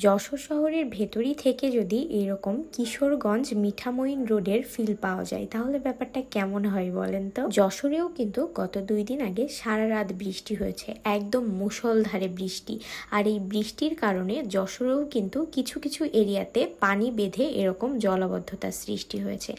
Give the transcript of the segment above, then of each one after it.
যশোর শহরের ভেতরই থেকে যদি এরকম কিশোরগঞ্জ মিঠামইন রোডের ফিল পাওয়া যায় তাহলে ব্যাপারটা কেমন হয় বলেন তো। যশোরেও কিন্তু গত 2 দিন আগে সারা রাত বৃষ্টি হয়েছে, একদম মুষলধারে বৃষ্টি। আর এই বৃষ্টির কারণে যশোরেও কিন্তু কিছু কিছু এরিয়াতে পানি বেঁধে এরকম জলাবদ্ধতার সৃষ্টি হয়েছে।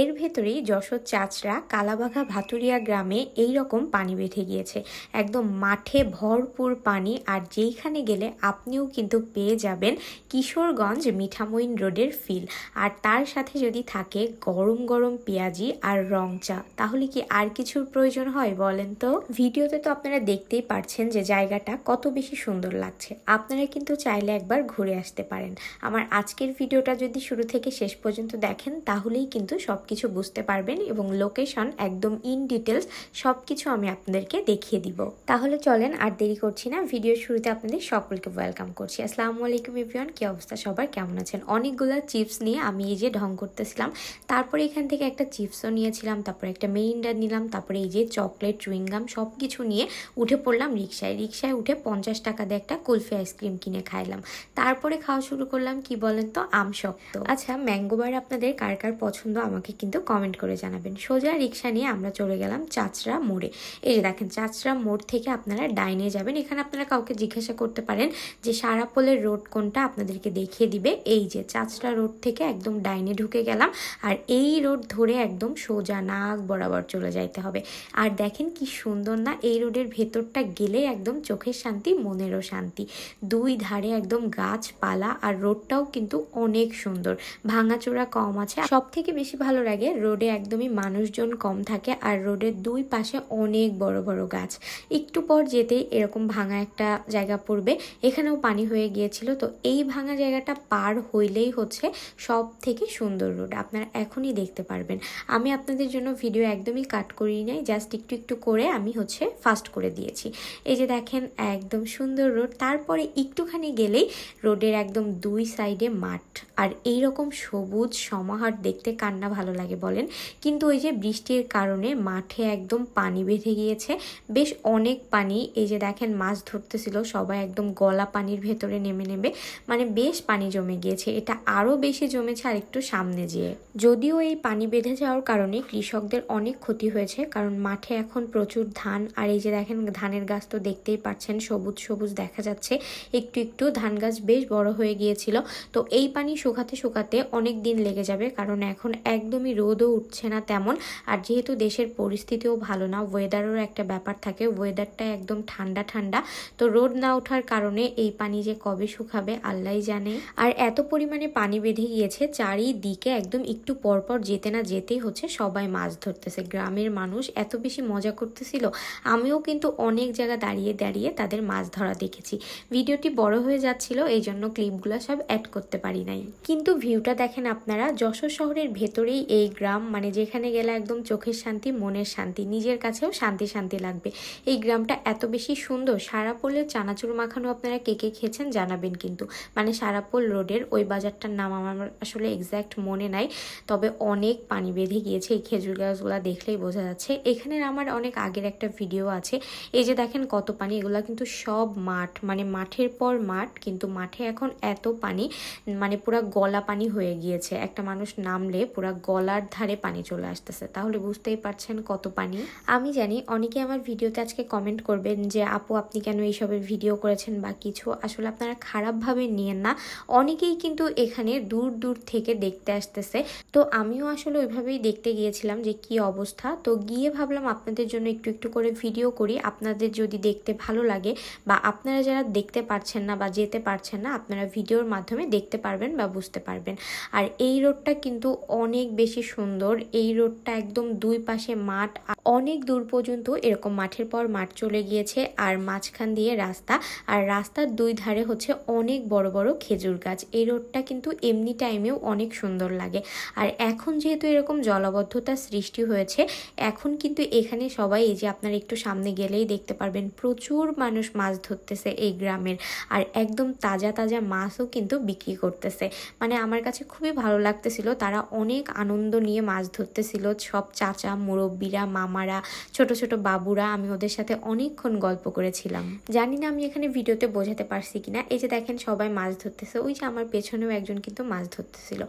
এর ভেতরেই যশোর চাচড়া কালাবাঘা ভাতুরিয়া গ্রামে এই রকম পানি বেঁধে গিয়েছে, একদম মাঠে ভরপুর পানি। আর যেইখানে গেলে আপনিও কিন্তু পেয়ে যাবেন কিশোরগঞ্জ মিঠামইন রোডের ফিল। আর তার সাথে যদি থাকে গরম গরম পেঁয়াজি আর রং চা, তাহলে কি আর কিছুর প্রয়োজন হয় বলেন তো। ভিডিওতে তো আপনারা দেখতেই পারছেন যে জায়গাটা কত বেশি সুন্দর লাগছে। আপনারা কিন্তু চাইলে একবার ঘুরে আসতে পারেন। আমার আজকের ভিডিওটা যদি শুরু থেকে শেষ পর্যন্ত দেখেন তাহলেই কিন্তু সবকিছু বুঝতে পারবেন এবং লোকেশন একদম ইন ডিটেলস সবকিছু আমি আপনাদেরকে দেখিয়ে দিব। তাহলে চলেন আর দেরি করছি না, ভিডিওর শুরুতে আপনাদের সকলকে ওয়েলকাম করছি। আসসালামু আলাইকুম এভরিওয়ান, কি অবস্থা সবার, কেমন আছেন? অনেকগুলো চিপস নিয়ে আমি এই যে ঢং করতেছিলাম। তারপরে এখান থেকে একটা চিপসও নিয়েছিলাম, তারপরে একটা মেরিন্ডা নিলাম, তারপরে এই যে চকলেট চুইংগাম সব কিছু নিয়ে উঠে পড়লাম রিক্সায় উঠে 50 টাকা দিয়ে একটা কুলফি আইসক্রিম কিনে খাইলাম। তারপরে খাওয়া শুরু করলাম কি বলেন তো, আমশক্ত। আচ্ছা, ম্যাঙ্গো বার আপনাদের কার কার পছন্দ আমাকে কিন্তু কমেন্ট করে জানাবেন। সোজা রিক্সা নিয়ে আমরা চলে গেলাম চাচড়া মোড়ে। এই যে দেখেন, চাচড়া মোড় থেকে আপনারা ডাইনে যাবেন। এখানে আপনারা কাউকে জিজ্ঞাসা করতে পারেন যে সারাপোলের রোড কোনটা, আপনাদেরকে দেখিয়ে দিবে। এই যে চাচড়া রোড থেকে একদম ডাইনে ঢুকে গেলাম, আর এই রোড ধরে একদম সোজা নাক বরাবর চলে যাইতে হবে। আর দেখেন কি সুন্দর না, এই রোডের ভেতরটা গেলে একদম চোখের শান্তি মনেরও শান্তি। দুই ধারে একদম গাছপালা, আর রোডটাও কিন্তু অনেক সুন্দর, ভাঙাচোরা কম আছে। সব থেকে বেশি ভালো লাগে রোডে একদমই মানুষজন কম থাকে, আর রোডের দুই পাশে অনেক বড় বড় গাছ। একটু পর যেতেই এরকম ভাঙা একটা জায়গা পড়বে, এখানেও পানি হয়ে গিয়েছিল। তো এই ভাঙা জায়গাটা পার হইলেই হচ্ছে সব থেকে সুন্দর রোড, আপনারা এখনই দেখতে পারবেন। আমি আপনাদের জন্য ভিডিও একদমই কাট করি নাই, জাস্ট একটু একটু করে আমি হচ্ছে ফাস্ট করে দিয়েছি। এই যে দেখেন একদম সুন্দর রোড। তারপরে একটুখানি গেলেই রোডের একদম দুই সাইডে মাঠ, আর এইরকম সবুজ সমাহার দেখতে কার না ভালো লাগে বলেন। কিন্তু ওই যে বৃষ্টির কারণে মাঠে একদম পানি বেঁধে গিয়েছে, বেশ অনেক পানি। এই যে দেখেন মাছ ধরতেছিল সবাই একদম গলা পানির ভেতরে নেমে নেমে, মানে বেশ পানি জমে গিয়েছে। এটা আরো বেশি জমেছে আর একটু সামনে যেয়ে। যদিও এই পানি বেঁধে যাওয়ার কারণে কৃষকদের অনেক ক্ষতি হয়েছে, কারণ মাঠে এখন প্রচুর ধান। আর এই যে দেখেন ধানের গাছ তো দেখতেই পাচ্ছেন, সবুজ সবুজ দেখা যাচ্ছে। একটু একটু ধান গাছ বেশ বড় হয়ে গিয়েছিল। তো এই পানি শুকাতে শুকাতে অনেক দিন লেগে যাবে, কারণ এখন একদমই রোদও উঠছে না তেমন। আর যেহেতু দেশের পরিস্থিতিও ভালো না, ওয়েদারেরও একটা ব্যাপার থাকে, ওয়েদারটা একদম ঠান্ডা ঠান্ডা। তো রোদ না ওঠার কারণে এই পানি যে কবে শুকাবে আল্লাহই জানে। আর এত পরিমাণে পানি বেঁধে গিয়েছে চারিদিকে, একদম একটু পরপর যেতে না যেতেই হচ্ছে সবাই মাছ ধরতেছে। গ্রামের মানুষ এত বেশি মজা করতেছিল, আমিও কিন্তু অনেক জায়গা দাঁড়িয়ে দাঁড়িয়ে তাদের মাছ ধরা দেখেছি। ভিডিওটি বড় হয়ে যাচ্ছিল, এই জন্য ক্লিপগুলো সব অ্যাড করতে পারি নাই। কিন্তু ভিউটা দেখেন আপনারা, যশোর শহরের ভেতরেই এই গ্রাম, মানে যেখানে গেলে একদম চোখের শান্তি মনের শান্তি, নিজের কাছেও শান্তি শান্তি লাগবে। এই গ্রামটা এত বেশি সুন্দর। সারাপোলের চানাচুর মাখানো আপনারা কে কে খেয়েছেন জানাবেন কিন্তু। মানে সারাপোল রোডের ওই বাজারটার নাম আমার আসলে এক্স্যাক্ট মনে নাই, তবে অনেক পানি বেঁধে গিয়েছে। এই খেজুর গাছগুলা দেখলেই বোঝা যাচ্ছে। এখানে আমার অনেক আগের একটা ভিডিও আছে। এই যে দেখেন কত পানি, এগুলা কিন্তু সব মাঠ, মানে মাঠের পর মাঠ, কিন্তু মাঠে এখন এত পানি, মানে পুরা গলা পানি হয়ে গিয়েছে। একটা মানুষ নামলে পুরা গলার ধারে পানি চলে আসতেছে, তাহলে বুঝতেই পারছেন কত পানি। আমি জানি অনেকে আমার ভিডিওতে আজকে কমেন্ট করবেন যে আপু আপনি কেন এইসবের ভিডিও করেছেন বা কিছু। আসলে আপনারা খারাপভাবে নিয়েন না, অনেকেই কিন্তু এখানে দূর দূর থেকে দেখতে আসতেছে। তো আমিও আসলে ওইভাবেই দেখতে গিয়েছিলাম যে কি অবস্থা। তো গিয়ে ভাবলাম আপনাদের জন্য একটু একটু করে ভিডিও করি, আপনাদের যদি দেখতে ভালো লাগে বা আপনারা যারা দেখতে পারছেন না বা যেতে পারছেন না, আপনারা ভিডিওর মাধ্যমে দেখতে পারবেন বা বুঝতে পারবেন। আর এই রোডটা কিন্তু অনেক বেশি সুন্দর। এই রোডটা একদম দুই পাশে মাঠ, অনেক দূর পর্যন্ত এরকম মাঠের পর মাঠ চলে গিয়েছে, আর মাঝখান দিয়ে রাস্তা, আর রাস্তার দুই ধারে হচ্ছে অনেক বড় বড় খেজুর গাছ। এই রোডটা কিন্তু এমনি টাইমেও অনেক সুন্দর লাগে। আর এখন যেহেতু এরকম জলাবদ্ধতার সৃষ্টি হয়েছে, এখন কিন্তু এখানে সবাই, এই যে আপনারা একটু সামনে গেলেই দেখতে পারবেন প্রচুর মানুষ মাছ ধরতেছে এই গ্রামের। আর একদম তাজা তাজা মাছও কিন্তু বিক্রি করতেছে। মানে আমার কাছে খুবই ভালো লাগতেছিল, তারা অনেক আনন্দ নিয়ে মাছ ধরতেছিল। সব চাচা মুরব্বীরা, মামা মামারা, ছোট ছোট বাবুরা, আমি ওদের সাথে অনেকক্ষণ গল্প করেছিলাম। জানি না আমি এখানে ভিডিওতে বোঝাতে পারছি কিনা। এই যে দেখেন সবাই মাছ ধরতেছে, ওই যে আমার পেছনেও একজন কিন্তু মাছ ধরতেছিল।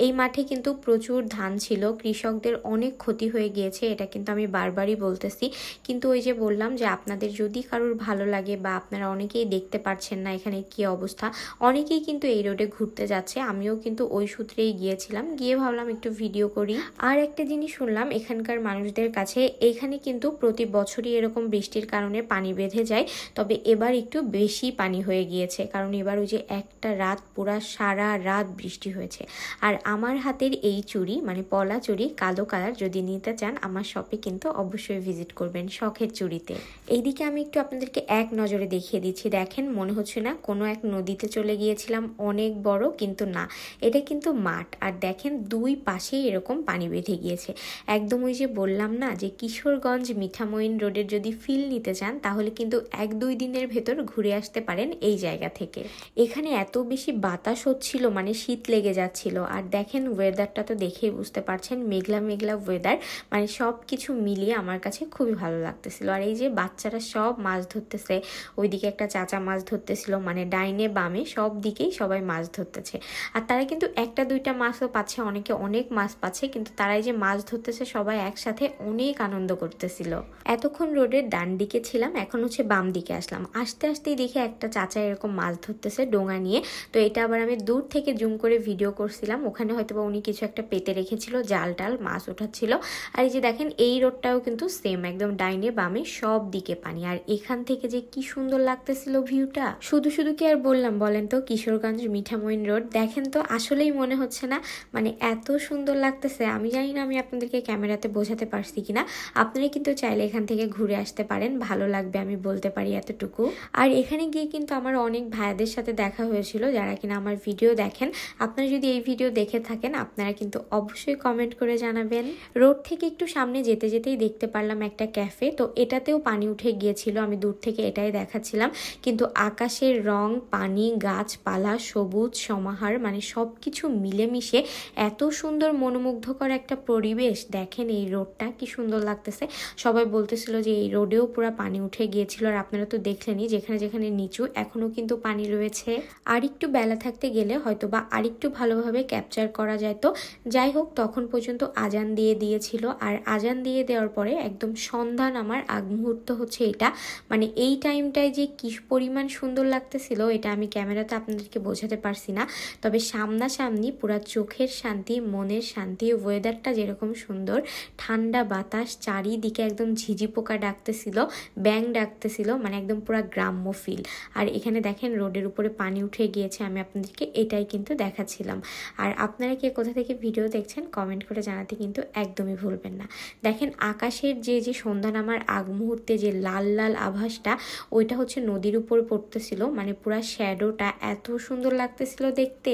এই মাঠে কিন্তু প্রচুর ধান ছিল, কৃষকদের অনেক ক্ষতি হয়ে গিয়েছে, এটা কিন্তু আমি বারবারই বলতেছি। কিন্তু ওই যে বললাম যে আপনাদের যদি কারোর ভালো লাগে বা আপনারা অনেকেই দেখতে পারছেন না এখানে কি অবস্থা, অনেকেই কিন্তু এই রোডে ঘুরতে যাচ্ছে, আমিও কিন্তু ওই সূত্রেই গিয়েছিলাম, গিয়ে ভাবলাম একটু ভিডিও করি। আর একটা জিনিস শুনলাম এখানকার মানুষদের কাছে, এখানে কিন্তু প্রতি বছরই এরকম বৃষ্টির কারণে পানি বেঁধে যায়, তবে এবার একটু বেশি পানি হয়ে গিয়েছে, কারণ এবার ওই যে একটা রাত পুরা সারা রাত বৃষ্টি হয়েছে। আর আমার হাতের এই চুড়ি মানে পলা চুড়ি কালো কালার যদি নিতে চান আমার শপে কিন্তু অবশ্যই ভিজিট করবেন, শখের চুড়িতে। এইদিকে আমি একটু আপনাদেরকে এক নজরে দেখিয়ে দিচ্ছি, দেখেন মনে হচ্ছে না কোনো এক নদীতে চলে গিয়েছিলাম অনেক বড়, কিন্তু না, এটা কিন্তু মাঠ। আর দেখেন দুই পাশেই এরকম পানি বেঁধে গিয়েছে, একদম ওই যে বললাম না যে কিশোরগঞ্জ মিঠামইন রোডের যদি ফিল নিতে চান তাহলে কিন্তু 1-2 দিনের ভেতর ঘুরে আসতে পারেন এই জায়গা থেকে। এখানে এত বেশি বাতাস হচ্ছিল, মানে শীত লেগে যাচ্ছিল। আর দেখেন ওয়েদারটা তো দেখেই বুঝতে পারছেন, মেঘলা মেঘলা ওয়েদার, মানে সব কিছু মিলিয়ে আমার কাছে খুবই ভালো লাগতেছিল। আর এই যে বাচ্চারা সব মাছ ধরতেছে, ওইদিকে একটা চাচা মাছ ধরতেছিল, মানে ডাইনে বামে সব দিকেই সবাই মাছ ধরতেছে। আর তারা কিন্তু 1-2টা মাছও পাচ্ছে, অনেকে অনেক মাছ পাচ্ছে, কিন্তু তারাই যে মাছ ধরতেছে সবাই একসাথে অনেক আনন্দ করতেছিল। এতক্ষণ রোডের ডান দিকে ছিলাম, এখন হচ্ছে বাম দিকে আসলাম। আস্তে আস্তেই দেখে একটা চাচা এরকম মাছ ধরতেছে ডোঙা নিয়ে, তো এটা আবার আমি দূর থেকে জুম করে ভিডিও করছিলাম। ওখানে হয়তো বা উনি কিছু একটা পেতে রেখেছিল, জাল টাল মাছ ওঠাচ্ছিল। আর এই যে দেখেন এই রোডটাও কিন্তু সেম, একদম ডাইনে বামে সব দিকে পানি। আর এখান থেকে যে কি সুন্দর লাগতেছিল ভিউটা, শুধু শুধু কি আর বললাম বলেন তো, কিশোরগঞ্জ মিঠামইন রোড। দেখেন তো আসলেই মনে হচ্ছে না, মানে এত সুন্দর লাগতেছে। আমি জানি না আমি আপনাদেরকে ক্যামেরাতে বোঝাতে পারছি কিনা, আপনারা কিন্তু চাইলে এখান থেকে ঘুরে আসতে পারেন, ভালো লাগবে আমি বলতে পারি এতটুকু। আর এখানে গিয়ে কিন্তু আমার অনেক ভাইয়াদের সাথে দেখা হয়েছিল যারা কিনা আমার ভিডিও দেখেন। আপনারা যদি এই ভিডিও দেখে থাকেন আপনারা কিন্তু অবশ্যই কমেন্ট করে জানাবেন। রোড থেকে একটু সামনে যেতে যেতেই দেখতে পারলাম একটা ক্যাফে, তো এটাতেও পানি উঠে গিয়েছিল, আমি দূর থেকে এটাই দেখাচ্ছিলাম। কিন্তু আকাশের রং, পানি, গাছপালা, সবুজ সমাহার, মানে সব কিছু মিলেমিশে এত সুন্দর মনোমুগ্ধকর একটা পরিবেশ। দেখেন এই রোডটা কি সুন্দর লাগতেছে। সবাই বলতেছিল যে এই রোডেও পুরো পানি উঠে গিয়েছিল, আর আপনারা তো দেখলেনই যেখানে যেখানে নিচু এখনো কিন্তু পানি রয়েছে। আর একটু বেলা থাকতে গেলে হয়তো বা আরেকটু ভালোভাবে ক্যাপচার করা যায়। তো যাই হোক, তখন পর্যন্ত আজান দিয়ে দিয়েছিল, আর আজান দিয়ে দেওয়ার পরে একদম সন্ধ্যা নামার আগ মুহূর্ত হচ্ছে এটা, মানে এই টাইমটায় যে কি পরিমাণ সুন্দর লাগতেছিল এটা আমি ক্যামেরাতে আপনাদেরকে বোঝাতে পারছি না, তবে সামনাসামনি পুরা চোখের শান্তি, মনের শান্তি। ওয়েদারটা যেরকম সুন্দর, ঠান্ডা বাতাস, চারিদিকে একদম ঝিঝি পোকা ডাকতেছিল, ব্যাং ডাকতেছিল, মানে একদম পুরা গ্রাম্য ফিল। আর এখানে দেখেন রোডের উপরে পানি উঠে গিয়েছে, আমি আপনাদেরকে এটাই কিন্তু দেখাচ্ছিলাম। আর আপনারা কে কোথা থেকে ভিডিও দেখছেন কমেন্ট করে জানাতে কিন্তু একদমই ভুলবেন না। দেখেন আকাশের যে সন্ধ্যা নামার আগ মুহূর্তে যে লাল লাল আভাসটা, ওইটা হচ্ছে নদীর উপর পড়তেছিল, মানে পুরা শ্যাডোটা এত সুন্দর লাগতেছিল দেখতে।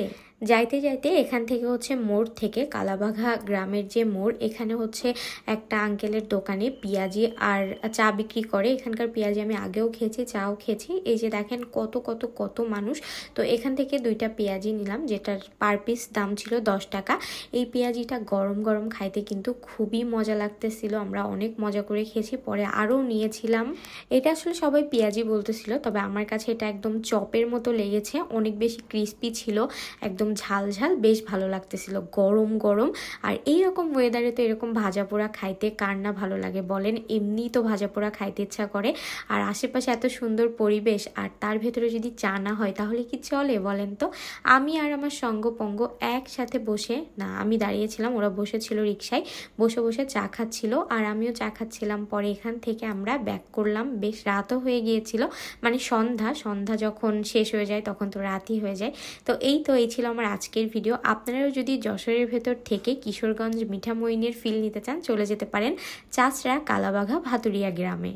যাইতে যাইতে এখান থেকে হচ্ছে মোড় থেকে কালাবাঘা গ্রামের যে মোড়, এখানে হচ্ছে একটা আঙ্কেলের দোকানে পেঁয়াজি আর চা বিক্রি করে। এখানকার পেঁয়াজি আমি আগেও খেয়েছি, চাও খেয়েছি। এই যে দেখেন কত কত কত মানুষ। তো এখান থেকে 2টা পেঁয়াজি নিলাম, যেটার পার পিস দাম ছিল 10 টাকা। এই পেঁয়াজিটা গরম গরম খাইতে কিন্তু খুবই মজা লাগতেছিল, আমরা অনেক মজা করে খেয়েছি, পরে আরও নিয়েছিলাম। এটা আসলে সবাই পেঁয়াজি বলতেছিল, তবে আমার কাছে এটা একদম চপের মতো লেগেছে, অনেক বেশি ক্রিস্পি ছিল, একদম ঝাল ঝাল, বেশ ভালো লাগতেছিল গরম গরম। আর এইরকম ওয়েদারে তো এরকম ভাজা পোড়া খাইতে কার না ভালো লাগে বলেন, এমনি তো ভাজা পোড়া খাইতে ইচ্ছা করে। আর আশেপাশে এত সুন্দর পরিবেশ, আর তার ভেতরে যদি চা না হয় তাহলে কি চলে বলেন তো। আমি আর আমার সঙ্গপঙ্গ একসাথে বসে, না আমি দাঁড়িয়েছিলাম, ওরা বসেছিল রিক্সায়, বসে বসে চা খাচ্ছিল আর আমিও চা খাচ্ছিলাম। পরে এখান থেকে আমরা ব্যাক করলাম, বেশ রাতও হয়ে গিয়েছিল, মানে সন্ধ্যা যখন শেষ হয়ে যায় তখন তো রাতই হয়ে যায়। তো এই ছিল আমার আজকের ভিডিও। আপনারাও যদি যশোরের ভেতর থেকে কিশোরগঞ্জ মিঠামইনের ফিল নিতে চান চলে যেতে পারেন চাচড়া কালাবাঘা ভাতুরিয়া গ্রামে।